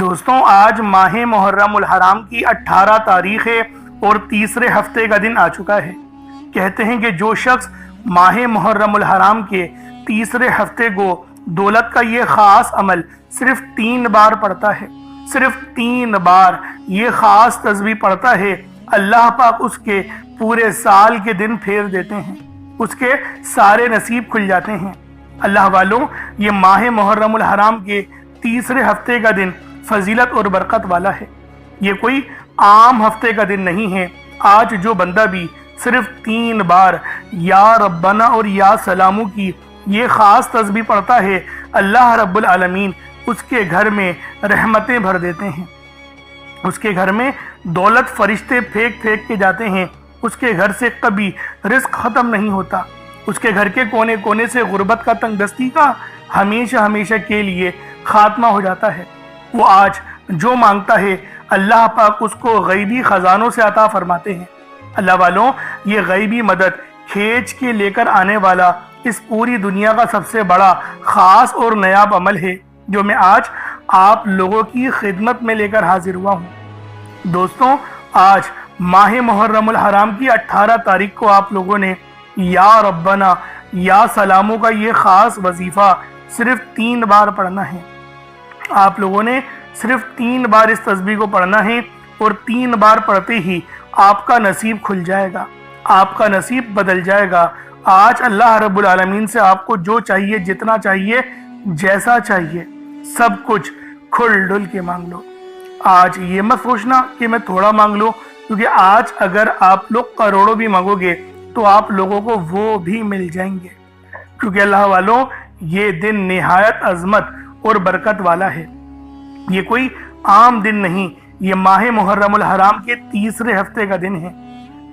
دوستوں آج ماہ محرم الحرام کی 18 تاریخ ہے اور تیسرے ہفتے کا دن آ چکا ہے۔ کہتے ہیں کہ جو شخص ماہ محرم الحرام کے تیسرے ہفتے کو دولت کا یہ خاص عمل صرف 3 بار پڑھتا ہے، صرف 3 بار یہ خاص تسبیح پڑھتا ہے، اللہ پاک اس کے پورے سال کے دن پھیر دیتے ہیں، اس کے سارے نصیب کھل جاتے ہیں۔ اللہ والوں، یہ ماہ محرم الحرام کے تیسرے ہفتے کا دن فضیلت اور برکت والا ہے۔ یہ کوئی عام ہفتے کا دن نہیں ہے۔ آج جو بندہ بھی صرف 3 بار یا ربنا اور یا سلامو کی یہ خاص تسبیح پڑھتا ہے، اللہ رب العالمین اس کے گھر میں رحمتیں بھر دیتے ہیں، اس کے گھر میں دولت فرشتے پھینک پھینک کے جاتے ہیں، اس کے گھر سے کبھی رزق ختم نہیں ہوتا، اس کے گھر کے کونے کونے سے غربت کا تنگ دستی کا ہمیشہ ہمیشہ کے لیے خاتمہ ہو جاتا ہے۔ وہ آج جو مانگتا ہے اللہ پاک اس کو غیبی خزانوں سے عطا فرماتے ہیں۔ اللہ والوں، یہ غیبی مدد کھینچ کے لے کر آنے والا اس پوری دنیا کا سب سے بڑا خاص اور نایاب عمل ہے جو میں آج آپ لوگوں کی خدمت میں لے کر حاضر ہوا ہوں۔ دوستوں، آج ماہ محرم الحرام کی 18 تاریخ کو آپ لوگوں نے یا ربنا یا سلامو کا یہ خاص وظیفہ صرف 3 بار پڑھنا ہے۔ آپ لوگوں نے صرف 3 بار اس تسبیح کو پڑھنا ہے اور 3 بار پڑھتے ہی آپ کا نصیب کھل جائے گا، آپ کا نصیب بدل جائے گا۔ آج اللہ رب العالمین سے آپ کو جو چاہیے، جتنا چاہیے، جیسا چاہیے، سب کچھ کھل ڈل کے مانگ لو۔ آج یہ مت سوچنا کہ میں تھوڑا مانگ لوں، کیونکہ آج اگر آپ لوگ کروڑوں بھی مانگو گے تو آپ لوگوں کو وہ بھی مل جائیں گے، کیونکہ اللہ والوں یہ دن نہایت عظمت اور برکت والا ہے۔ یہ کوئی عام دن نہیں، یہ ماہ محرم الحرام کے تیسرے ہفتے کا دن ہے۔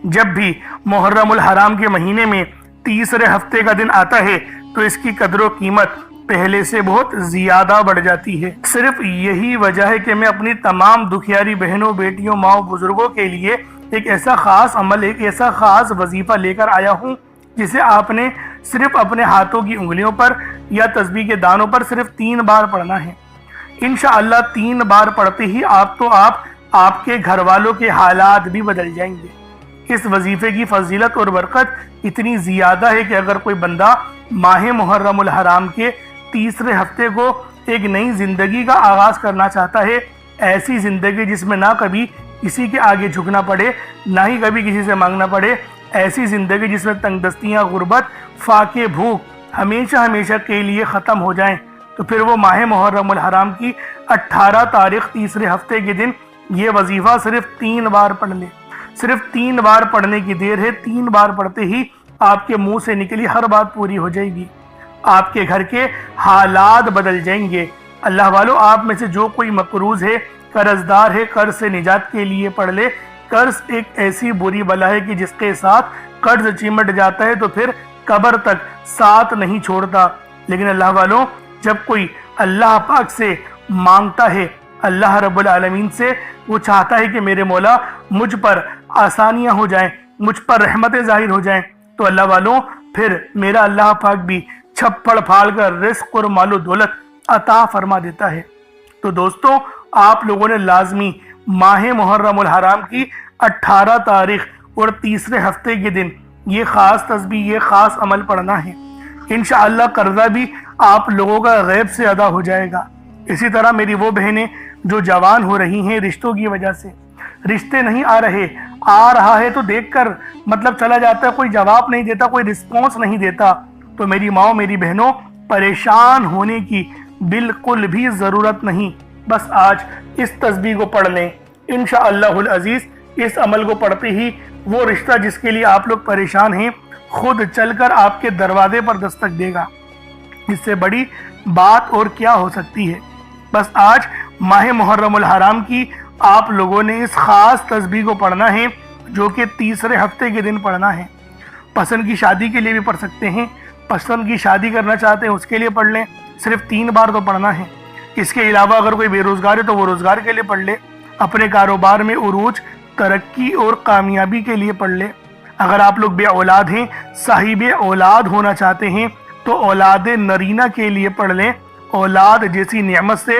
جب بھی محرم الحرام کے مہینے میں تیسرے ہفتے کا دن آتا ہے تو اس کی قدر و قیمت پہلے سے بہت زیادہ بڑھ جاتی ہے۔ صرف یہی وجہ ہے کہ میں اپنی تمام دکھیاری بہنوں، بیٹیوں، ماؤں، بزرگوں کے لیے ایک ایسا خاص عمل، ایک ایسا خاص وظیفہ لے کر آیا ہوں جسے آپ نے صرف اپنے ہاتھوں کی انگلیوں پر یا تسبیح کے دانوں پر صرف 3 بار پڑھنا ہے۔ انشاءاللہ 3 بار پڑھتے ہی آپ کے گھر والوں کے حالات بھی بدل جائیں گے۔ اس وظیفے کی فضیلت اور برکت اتنی زیادہ ہے کہ اگر کوئی بندہ ماہ محرم الحرام کے تیسرے ہفتے کو ایک نئی زندگی کا آغاز کرنا چاہتا ہے، ایسی زندگی جس میں نہ کبھی کسی کے آگے جھکنا پڑے، نہ ہی کبھی کسی سے مانگنا پڑے، ایسی زندگی جس میں تنگ دستیاں، غربت، فاقے، بھوک ہمیشہ ہمیشہ کے لیے ختم ہو جائیں، تو پھر وہ ماہ محرم الحرام کی 18 تاریخ تیسرے ہفتے کے دن یہ وظیفہ صرف 3 بار پڑھ لے۔ صرف 3 بار پڑھنے کی دیر ہے۔ 3 بار پڑھتے ہی آپ کے منہ سے نکلی ہر بات پوری ہو جائے گی، آپ کے گھر کے حالات بدل جائیں گے۔ اللہ والو، آپ میں سے جو کوئی مقروض ہے، قرض دار ہے، قرض سے نجات کے لیے پڑھ لے۔ قرض ایک ایسی بری بلا ہے کہ جس کے ساتھ قرض چمٹ جاتا ہے تو پھر قبر تک ساتھ نہیں چھوڑتا۔ لیکن اللہ والوں، جب کوئی اللہ پاک سے مانگتا ہے، اللہ رب العالمین سے وہ چاہتا ہے کہ میرے مولا مجھ پر آسانیاں ہو جائیں، مجھ پر رحمتیں ظاہر ہو جائیں، تو اللہ والوں پھر میرا اللہ پاک بھی چھپڑ پھاڑ کر رزق اور مال و دولت عطا فرما دیتا ہے۔ تو دوستوں، آپ لوگوں نے لازمی ماہ محرم الحرام کی 18 تاریخ اور تیسرے ہفتے کے دن یہ خاص تسبیح، یہ خاص عمل پڑھنا ہے۔ انشاءاللہ قرضہ بھی آپ لوگوں کا غیب سے ادا ہو جائے گا۔ اسی طرح میری وہ بہنیں جو جوان ہو رہی ہیں رشتوں کی وجہ سے، رشتے نہیں آ رہے، آ رہا ہے تو دیکھ کر چلا جاتا ہے، کوئی جواب نہیں دیتا، کوئی رسپانس نہیں دیتا، تو میری ماں، میری بہنوں، پریشان ہونے کی بالکل بھی ضرورت نہیں۔ بس آج اس تسبیح کو پڑھ لیں، انشاءاللہ العزیز اس عمل کو پڑھتے ہی وہ رشتہ جس کے لیے آپ لوگ پریشان ہیں خود چل کر آپ کے دروازے پر دستک دے گا۔ اس سے بڑی بات اور کیا ہو سکتی ہے؟ بس آج ماہ محرم الحرام کی آپ لوگوں نے اس خاص تسبیح کو پڑھنا ہے جو کہ تیسرے ہفتے کے دن پڑھنا ہے۔ پسند کی شادی کے لیے بھی پڑھ سکتے ہیں، پسند کی شادی کرنا چاہتے ہیں اس کے لیے پڑھ لیں، صرف 3 بار تو پڑھنا ہے۔ اس کے علاوہ اگر کوئی بے روزگار ہے تو وہ روزگار کے لیے پڑھ لے، اپنے کاروبار میں عروج، ترقی اور کامیابی کے لیے پڑھ لے۔ اگر آپ لوگ بے اولاد ہیں، صاحب اولاد ہونا چاہتے ہیں تو اولاد نرینہ کے لیے پڑھ لیں۔ اولاد جیسی نعمت سے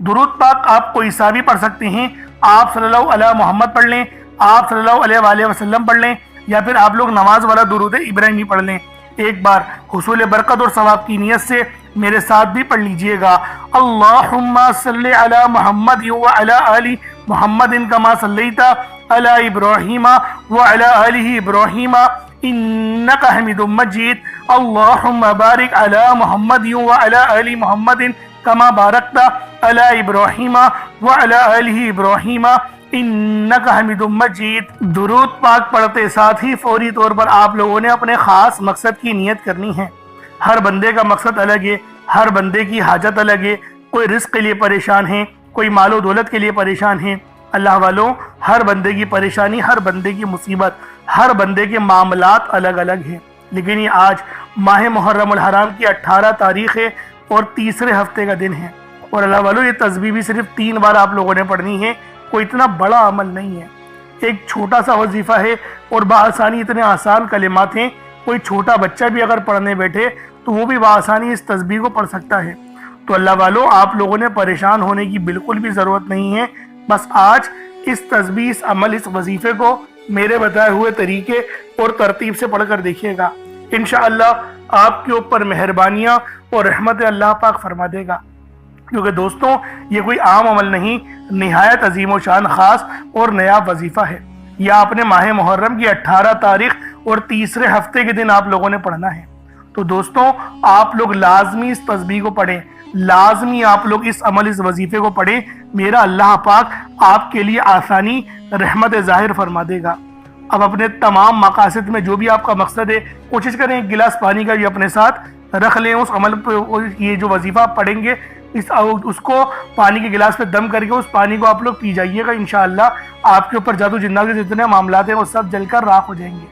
درود پاک آپ کوئی سا بھی پڑھ سکتے ہیں، آپ صلی اللہ علیہ محمد پڑھ لیں، آپ صلی اللہ علیہ وآلہ وسلم پڑھ لیں، یا پھر آپ لوگ نماز والا درود ابراہیمی پڑھ لیں۔ ایک بار حصول برکت اور ثواب کی نیت سے میرے ساتھ بھی پڑھ لیجئے گا۔ اللہم صلی علی محمد وعلی آل محمد کما صلیت علی ابراہیم وعلی آل ابراہیم انک حمید مجید۔ اللہم بارک علی محمد وعلی آل محمد کما بارکت علی ابراہیم وعلی آل ابراہیم انک حمید مجید۔ درود پاک پڑھتے ساتھ ہی فوری طور پر آپ لوگوں نے اپنے خاص مقصد کی نیت کرنی ہے۔ ہر بندے کا مقصد الگ ہے، ہر بندے کی حاجت الگ ہے، کوئی رزق کے لیے پریشان ہے، کوئی مال و دولت کے لیے پریشان ہے۔ اللہ والوں، ہر بندے کی پریشانی، ہر بندے کی مصیبت، ہر بندے کے معاملات الگ الگ ہیں، لیکن یہ آج ماہ محرم الحرام کی 18 تاریخ ہے اور تیسرے ہفتے کا دن ہے، اور اللہ والوں یہ تسبیح بھی صرف 3 بار آپ لوگوں نے پڑھنی ہے، کوئی اتنا بڑا عمل نہیں ہے، ایک چھوٹا سا وظیفہ ہے اور بآسانی اتنے آسان کلمات ہیں، کوئی چھوٹا بچہ بھی اگر پڑھنے بیٹھے تو وہ بھی بآسانی اس تسبیح کو پڑھ سکتا ہے۔ تو اللہ والوں، آپ لوگوں نے پریشان ہونے کی بالکل بھی ضرورت نہیں ہے، بس آج اس تسبیح، اس عمل، اس وظیفے کو میرے بتائے ہوئے طریقے اور ترتیب سے پڑھ کر دیکھیے گا، انشاءاللہ آپ کے اوپر مہربانیاں اور رحمت اللہ پاک فرما دے گا، کیونکہ دوستوں یہ کوئی عام عمل نہیں، نہایت عظیم و شان خاص اور نیا وظیفہ ہے۔ یہ آپ نے ماہ محرم کی 18 تاریخ اور تیسرے ہفتے کے دن آپ لوگوں نے پڑھنا ہے۔ تو دوستوں آپ لوگ لازمی اس تسبیح کو پڑھیں، لازمی آپ لوگ اس عمل، اس وظیفے کو پڑھیں، میرا اللہ پاک آپ کے لیے آسانی، رحمت ظاہر فرما دے گا۔ اب اپنے تمام مقاصد میں جو بھی آپ کا مقصد ہے، کوشش کریں ایک گلاس پانی کا بھی اپنے ساتھ رکھ لیں، اس عمل پہ، یہ جو وظیفہ آپ پڑھیں گے اس کو پانی کے گلاس پہ دم کر کے اس پانی کو آپ لوگ پی جائیے گا، انشاءاللہ آپ کے اوپر جادو جنات کے جتنے معاملات ہیں وہ سب جل کر راکھ ہو جائیں گے۔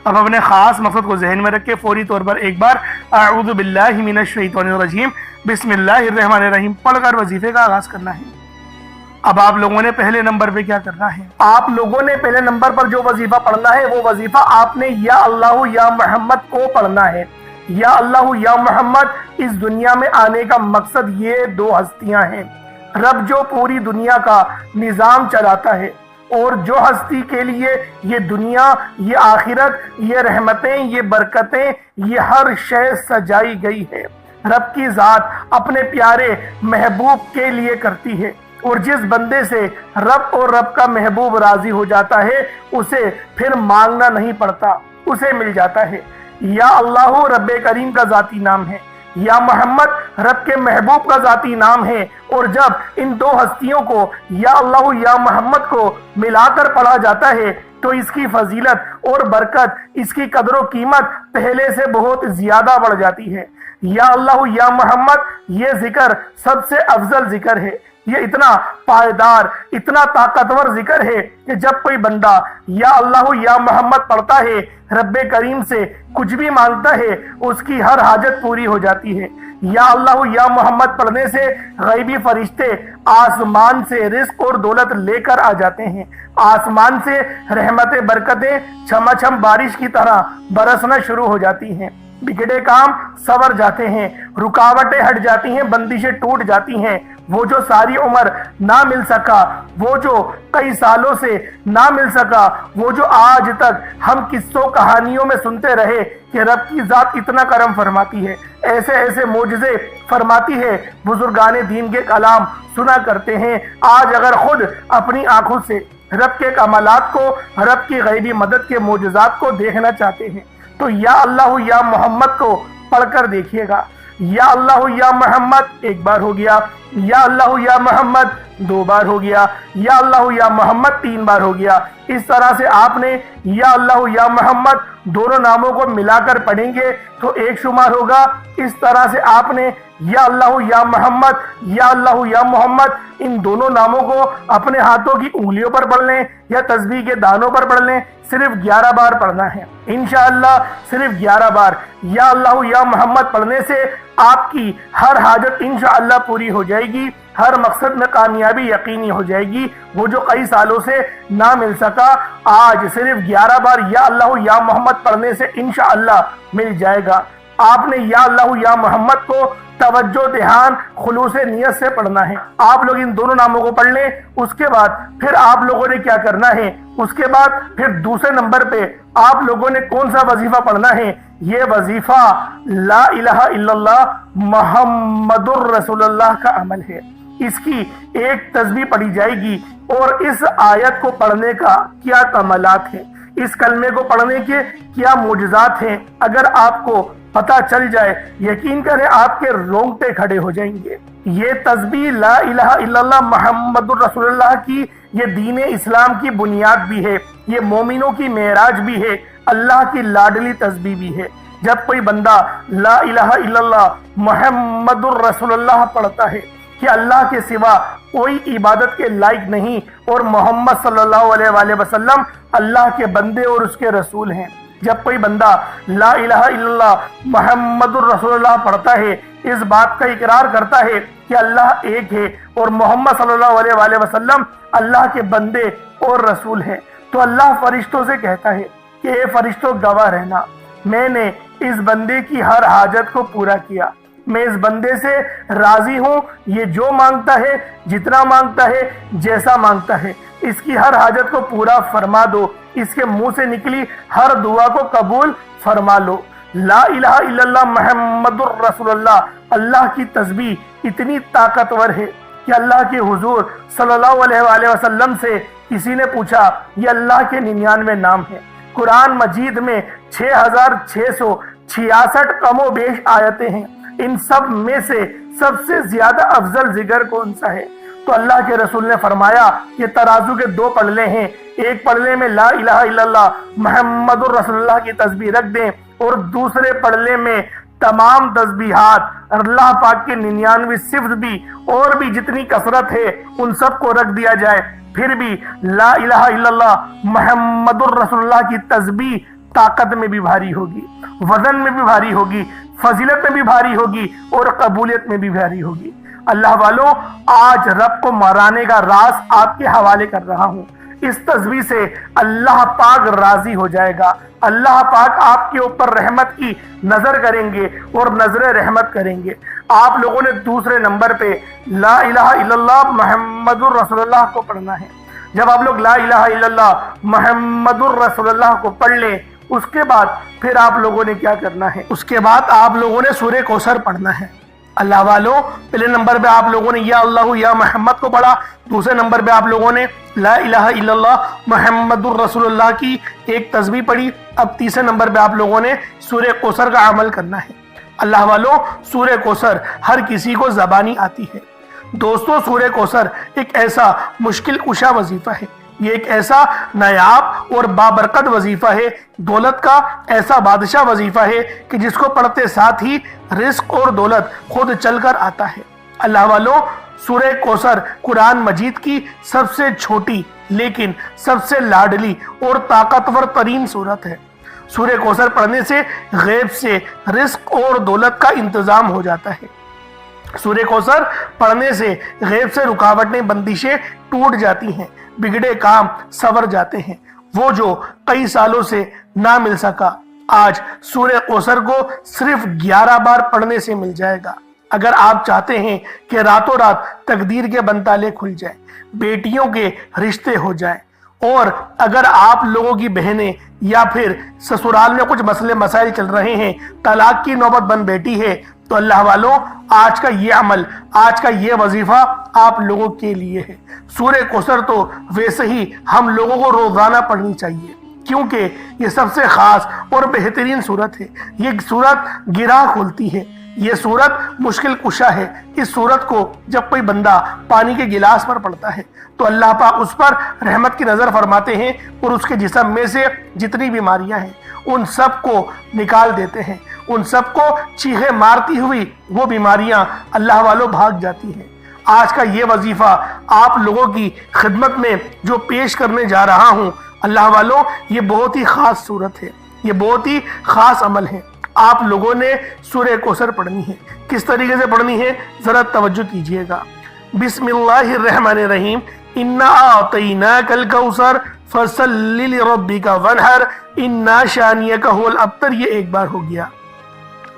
اب اپنے خاص مقصد کو ذہن میں رکھ کے فوری طور پر ایک بار اعوذ باللہ من الشیطان الرجیم بسم اللہ الرحمن الرحیم پڑھ کر وظیفے کا آغاز کرنا ہے۔ اب آپ لوگوں نے پہلے نمبر پہ کیا کرنا ہے؟ آپ لوگوں نے پہلے نمبر پر جو وظیفہ پڑھنا ہے وہ وظیفہ آپ نے یا اللہ یا محمد کو پڑھنا ہے۔ یا اللہ یا محمد، اس دنیا میں آنے کا مقصد یہ 2 ہستیاں ہیں، رب جو پوری دنیا کا نظام چلاتا ہے، اور جو ہستی کے لیے یہ دنیا، یہ آخرت، یہ رحمتیں، یہ برکتیں، یہ ہر شے سجائی گئی ہے، رب کی ذات اپنے پیارے محبوب کے لیے کرتی ہے، اور جس بندے سے رب اور رب کا محبوب راضی ہو جاتا ہے اسے پھر مانگنا نہیں پڑتا، اسے مل جاتا ہے۔ یا اللہ رب کریم کا ذاتی نام ہے، یا محمد رب کے محبوب کا ذاتی نام ہے، اور جب ان 2 ہستیوں کو یا اللہ یا محمد کو ملا کر پڑھا جاتا ہے تو اس کی فضیلت اور برکت، اس کی قدر و قیمت پہلے سے بہت زیادہ بڑھ جاتی ہے۔ یا اللہ یا محمد یہ ذکر سب سے افضل ذکر ہے، یہ اتنا پائیدار، اتنا طاقتور ذکر ہے کہ جب کوئی بندہ یا اللہ یا محمد پڑھتا ہے، رب کریم سے کچھ بھی مانگتا ہے، اس کی ہر حاجت پوری ہو جاتی ہے۔ یا اللہ یا محمد پڑھنے سے غیبی فرشتے آسمان سے رزق اور دولت لے کر آ جاتے ہیں، آسمان سے رحمتیں، برکتیں چھما چھم بارش کی طرح برسنا شروع ہو جاتی ہیں، بگڑے کام سنور جاتے ہیں، رکاوٹیں ہٹ جاتی ہیں، بندشیں ٹوٹ جاتی ہیں، وہ جو ساری عمر نہ مل سکا، وہ جو کئی سالوں سے نہ مل سکا، وہ جو آج تک ہم قصوں کہانیوں میں سنتے رہے کہ رب کی ذات اتنا کرم فرماتی ہے، ایسے ایسے معجزے فرماتی ہے، بزرگان دین کے کلام سنا کرتے ہیں، آج اگر خود اپنی آنکھوں سے رب کے کمالات کو، رب کی غیبی مدد کے معجزات کو دیکھنا چاہتے ہیں تو یا اللہ یا محمد کو پڑھ کر دیکھیے گا۔ یا اللہ یا محمد 1 بار ہو گیا، یا اللہ یا محمد 2 بار ہو گیا، یا اللہ یا محمد 3 بار ہو گیا۔ اس طرح سے آپ نے یا اللہ یا محمد دونوں ناموں کو ملا کر پڑھیں گے تو 1 شمار ہوگا۔ اس طرح سے آپ نے یا اللہ یا محمد، یا اللہ یا محمد ان دونوں ناموں کو اپنے ہاتھوں کی انگلیوں پر پڑھ لیں یا تسبیح کے دانوں پر پڑھ لیں، صرف 11 بار پڑھنا ہے انشاءاللہ، صرف 11 بار یا اللہ یا محمد پڑھنے سے آپ کی ہر حاجت انشاءاللہ پوری ہو جائے گی، ہر مقصد میں کامیابی یقینی ہو جائے گی، وہ جو کئی سالوں سے نہ مل سکا آج صرف 11 بار یا اللہ یا محمد پڑھنے سے انشاءاللہ مل جائے گا۔ آپ نے یا اللہ یا محمد کو توجہ دھیان خلوص نیت سے پڑھنا ہے۔ آپ لوگ ان دونوں ناموں کو پڑھ لیں، اس کے بعد پھر آپ لوگوں نے کیا کرنا ہے، اس کے بعد پھر دوسرے نمبر پہ آپ لوگوں نے کون سا وظیفہ پڑھنا ہے؟ یہ وظیفہ لا الہ الا اللہ محمد الرسول اللہ کا عمل ہے۔ اس کی ایک تسبیح پڑھی جائے گی، اور اس آیت کو پڑھنے کا کیا کمالات ہیں، اس کلمے کو پڑھنے کے کیا معجزات ہیں، اگر آپ کو پتہ چل جائے یقین کریں آپ کے رونگٹے کھڑے ہو جائیں گے۔ یہ تسبیح لا الہ الا اللہ محمد الرسول اللہ کی یہ دین اسلام کی بنیاد بھی ہے، یہ مومنوں کی معراج بھی ہے، اللہ کی لاڈلی تسبیح بھی ہے۔ جب کوئی بندہ لا الہ الا اللہ محمد الرسول اللہ پڑھتا ہے کہ اللہ کے سوا کوئی عبادت کے لائق نہیں، اور محمد صلی اللہ علیہ وآلہ وسلم اللہ کے بندے اور اس کے رسول ہیں، جب کوئی بندہ لا الہ الا اللہ محمد الرسول اللہ پڑھتا ہے، اس بات کا اقرار کرتا ہے کہ اللہ ایک ہے اور محمد صلی اللہ علیہ وآلہ وسلم اللہ کے بندے اور رسول ہیں، تو اللہ فرشتوں سے کہتا ہے کہ اے فرشتوں گواہ رہنا، میں نے اس بندے کی ہر حاجت کو پورا کیا، میں اس بندے سے راضی ہوں، یہ جو مانگتا ہے، جتنا مانگتا ہے، جیسا مانگتا ہے، اس کی ہر حاجت کو پورا فرما دو، اس کے منہ سے نکلی ہر دعا کو قبول فرما لو۔ لا الہ الا اللہ محمد الرسول اللہ، اللہ کی تسبیح اتنی طاقتور ہے کہ اللہ کے حضور صلی اللہ علیہ وآلہ وسلم سے کسی نے پوچھا، یہ اللہ کے 99 نام ہیں، قرآن مجید میں 6666 کم و بیش آیتیں ہیں، ان سب میں سے سب سے زیادہ افضل ذکر کون سا ہے؟ تو اللہ کے رسول نے فرمایا یہ ترازو کے 2 پلڑے ہیں، ایک پلڑے میں لا الہ الا اللہ محمد الرسول اللہ کی تسبیح رکھ دیں، اور دوسرے پلڑے میں تمام تسبیحات اللہ پاک کے 99 صفت بھی اور بھی جتنی کثرت ہے ان سب کو رکھ دیا جائے، پھر بھی لا الہ الا اللہ محمد الرسول اللہ کی تسبیح طاقت میں بھی بھاری ہوگی، وزن میں بھی بھاری ہوگی، فضیلت میں بھی بھاری ہوگی، اور قبولیت میں بھی بھاری ہوگی۔ اللہ والوں، آج رب کو مرانے کا راز آپ کے حوالے کر رہا ہوں۔ اس تسبیح سے اللہ پاک راضی ہو جائے گا، اللہ پاک آپ کے اوپر رحمت کی نظر کریں گے اور نظر رحمت کریں گے۔ آپ لوگوں نے دوسرے نمبر پہ لا الہ الا اللہ محمد الرسول اللہ کو پڑھنا ہے۔ جب آپ لوگ لا الہ الا اللہ محمد الرسول اللہ کو پڑھ لیں، اس کے بعد پھر آپ لوگوں نے کیا کرنا ہے؟ اس کے بعد آپ لوگوں نے سورہ کوثر پڑھنا ہے۔ اللہ والوں، پہلے نمبر پہ آپ لوگوں نے یا اللہ یا محمد کو پڑھا، دوسرے نمبر پہ آپ لوگوں نے لا الہ الا اللہ محمد الرسول اللہ کی ایک تسبیح پڑھی، اب تیسرے نمبر پہ آپ لوگوں نے سورہ کوثر کا عمل کرنا ہے۔ اللہ والوں، سورہ کوثر ہر کسی کو زبانی آتی ہے۔ دوستو، سورہ کوثر ایک ایسا مشکل کشا وظیفہ ہے، یہ ایک ایسا نایاب اور بابرکت وظیفہ ہے، دولت کا ایسا بادشاہ وظیفہ ہے کہ جس کو پڑھتے ساتھ ہی رزق اور دولت خود چل کر آتا ہے۔ اللہ والوں، سورہ کوثر قرآن مجید کی سب سے چھوٹی لیکن سب سے لاڈلی اور طاقتور ترین سورت ہے۔ سورہ کوثر پڑھنے سے غیب سے رزق اور دولت کا انتظام ہو جاتا ہے۔ سورہ کوثر پڑھنے سے غیب سے رکاوٹیں بندشیں ٹوٹ جاتی ہیں، بگڑے کام سنور جاتے ہیں، وہ جو کئی سالوں سے نہ مل سکا آج سورہ کوثر کو صرف 11 بار پڑھنے سے مل جائے گا۔ اگر آپ چاہتے ہیں کہ راتوں رات تقدیر کے بنتالے کھل جائیں، بیٹیوں کے رشتے ہو جائیں، اور اگر آپ لوگوں کی بہنیں یا پھر سسرال میں کچھ مسئلے مسائل چل رہے ہیں، طلاق کی نوبت بن بیٹھی ہے، تو اللہ والوں، آج کا یہ عمل، آج کا یہ وظیفہ آپ لوگوں کے لیے ہے۔ سورہ کوثر تو ویسے ہی ہم لوگوں کو روزانہ پڑھنی چاہیے، کیونکہ یہ سب سے خاص اور بہترین سورت ہے۔ یہ سورت گرہ کھولتی ہے، یہ سورت مشکل کشا ہے۔ اس سورت کو جب کوئی بندہ پانی کے گلاس پر پڑھتا ہے تو اللہ پاک اس پر رحمت کی نظر فرماتے ہیں، اور اس کے جسم میں سے جتنی بیماریاں ہیں ان سب کو نکال دیتے ہیں، ان سب کو چیخے مارتی ہوئی وہ بیماریاں اللہ والوں بھاگ جاتی ہیں۔ آج کا یہ وظیفہ آپ لوگوں کی خدمت میں جو پیش کرنے جا رہا ہوں، اللہ والوں، یہ بہت ہی خاص صورت ہے، یہ بہت ہی خاص عمل ہے۔ آپ لوگوں نے سورہ کوثر پڑھنی ہے۔ کس طریقے سے پڑھنی ہے ذرا توجہ کیجئے گا۔ بسم اللہ الرحمن الرحیم، انا اعطیناک الکوثر فصلی لربک وانحر انا شانیک هو الابتر۔ یہ ایک بار ہو گیا۔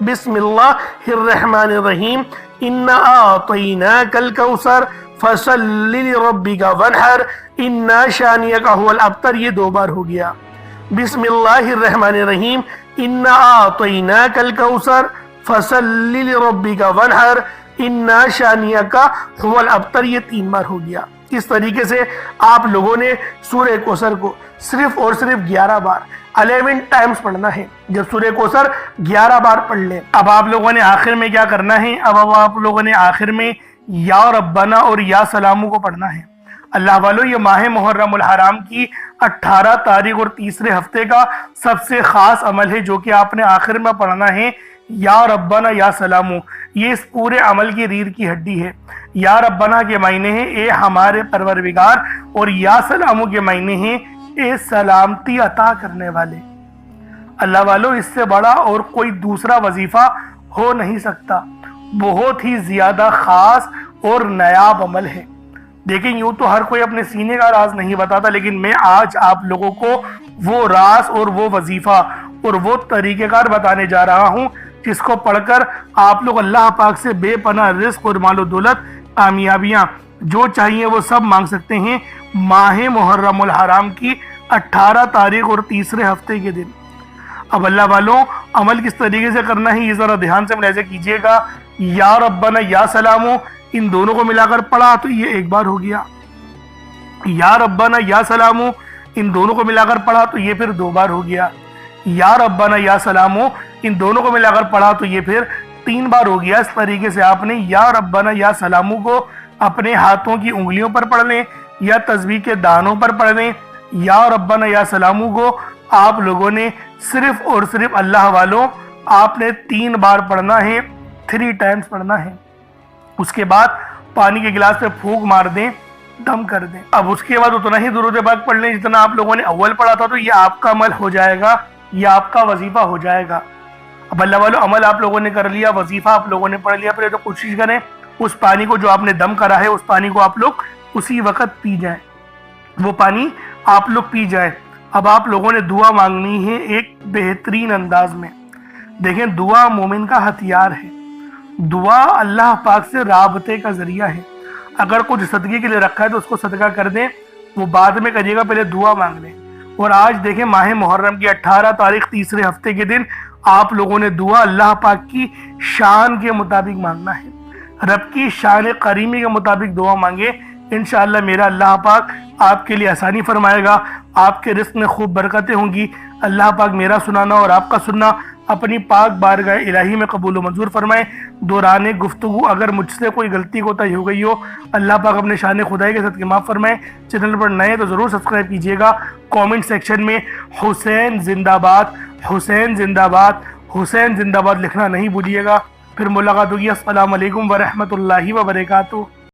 بسم اللہ الرحمن الرحیم انا اعطیناک الکوثر فصل لربک وانحر انا شانئک هو الابتر، یہ 2 بار ہو گیا۔ بسم اللہ الرحمن الرحیم انا اعطیناک الکوثر فصل لربک وانحر انا شانئک هو الابتر، یہ 3 بار ہو گیا۔ اس طریقے سے آپ لوگوں نے سورہ کوثر کو صرف اور صرف 11 بار 11 ٹائمز پڑھنا ہے۔ جب سورہ کوثر 11 بار پڑھ لیں، اب آپ لوگوں نے آخر میں کیا کرنا ہے؟ اب آپ لوگوں نے آخر میں یا ربنا اور یا سلامو کو پڑھنا ہے۔ اللہ والو، یہ ماہ محرم الحرام کی 18 تاریخ اور تیسرے ہفتے کا سب سے خاص عمل ہے جو کہ آپ نے آخر میں پڑھنا ہے، یا ربنا یا سلامو۔ یہ اس پورے عمل کی ریڑھ کی ہڈی ہے۔ یا ربنا کے معنی ہیں اے ہمارے پروردگار، اور یا سلامو کے معنی ہیں اے سلامتی عطا کرنے والے۔ اللہ والو، اس سے بڑا اور کوئی دوسرا وظیفہ ہو نہیں سکتا۔ بہت ہی زیادہ خاص اور نایاب عمل ہے۔ دیکھیں، یوں تو ہر کوئی اپنے سینے کا راز نہیں بتاتا، لیکن میں آج آپ لوگوں کو وہ راز اور وہ وظیفہ اور وہ طریقہ کار بتانے جا رہا ہوں جس کو پڑھ کر آپ لوگ اللہ پاک سے بے پناہ رزق اور مال و دولت، کامیابیاں جو چاہیے وہ سب مانگ سکتے ہیں ماہ محرم الحرام کی 18 تاریخ اور تیسرے ہفتے کے دن۔ اب اللہ والوں، عمل کس طریقے سے کرنا ہے یہ ذرا دھیان سے ملاحظہ کیجئے گا۔ یا ربنا یا سلامو، ان دونوں کو ملا کر پڑھا تو یہ 1 بار ہو گیا۔ یا ربنا یا سلامو، ان دونوں کو ملا کر پڑھا تو یہ پھر 2 بار ہو گیا۔ یا ربنا یا سلامو، ان دونوں کو ملا کر پڑھا تو یہ پھر 3 بار ہو گیا۔ اس طریقے سے آپ نے یا ربنا یا سلامو کو اپنے ہاتھوں کی انگلیوں پر پڑھ لیں یا تسبیح کے دانوں پر پڑھ لیں۔ یا ربنا یا سلامو کو آپ لوگوں نے صرف اور صرف اللہ والوں آپ نے 3 بار پڑھنا ہے، 3 ٹائمز پڑھنا ہے۔ اس کے بعد پانی کے گلاس پہ پھونک مار دیں، دم کر دیں۔ اب اس کے بعد اتنا ہی درود پاک پڑھ لیں جتنا آپ لوگوں نے اول پڑھا تھا، تو یہ آپ کا عمل ہو جائے گا، یہ آپ کا وظیفہ ہو جائے گا۔ اب اللہ والو، عمل آپ لوگوں نے کر لیا، وظیفہ آپ لوگوں نے پڑھ لیا، پھر تو کوشش کریں اس پانی کو جو آپ نے دم کرا ہے اس پانی کو آپ لوگ اسی وقت پی جائیں، وہ پانی آپ لوگ پی جائیں۔ اب آپ لوگوں نے دعا مانگنی ہے ایک بہترین انداز میں۔ دیکھیں، دعا مومن کا ہتھیار ہے، دعا اللہ پاک سے رابطے کا ذریعہ ہے۔ اگر کچھ صدقے کے لیے رکھا ہے تو اس کو صدقہ کر دیں، وہ بعد میں کریے گا، پہلے دعا مانگ لیں۔ اور آج دیکھیں، ماہ محرم کی 18 تاریخ تیسرے ہفتے کے دن آپ لوگوں نے دعا اللہ پاک کی شان کے مطابق مانگنا ہے، رب کی شان کریمی کے مطابق دعا مانگے۔ انشاءاللہ میرا اللہ پاک آپ کے لیے آسانی فرمائے گا، آپ کے رزق میں خوب برکتیں ہوں گی۔ اللہ پاک میرا سنانا اور آپ کا سننا اپنی پاک بارگاہ الہی میں قبول و منظور فرمائے۔ دوران گفتگو اگر مجھ سے کوئی غلطی کوتاہی ہو گئی ہو، اللہ پاک اپنے شان خدائی کے صدقے معاف فرمائے۔ چینل پر نئے تو ضرور سبسکرائب کیجیے گا۔ کامنٹ سیکشن میں حسین زندہ باد، حسین زندہ باد، حسین زندہ باد لکھنا نہیں بھولیے گا۔ پھر ملاقات ہوگی۔ السلام علیکم ورحمۃ اللہ وبرکاتہ۔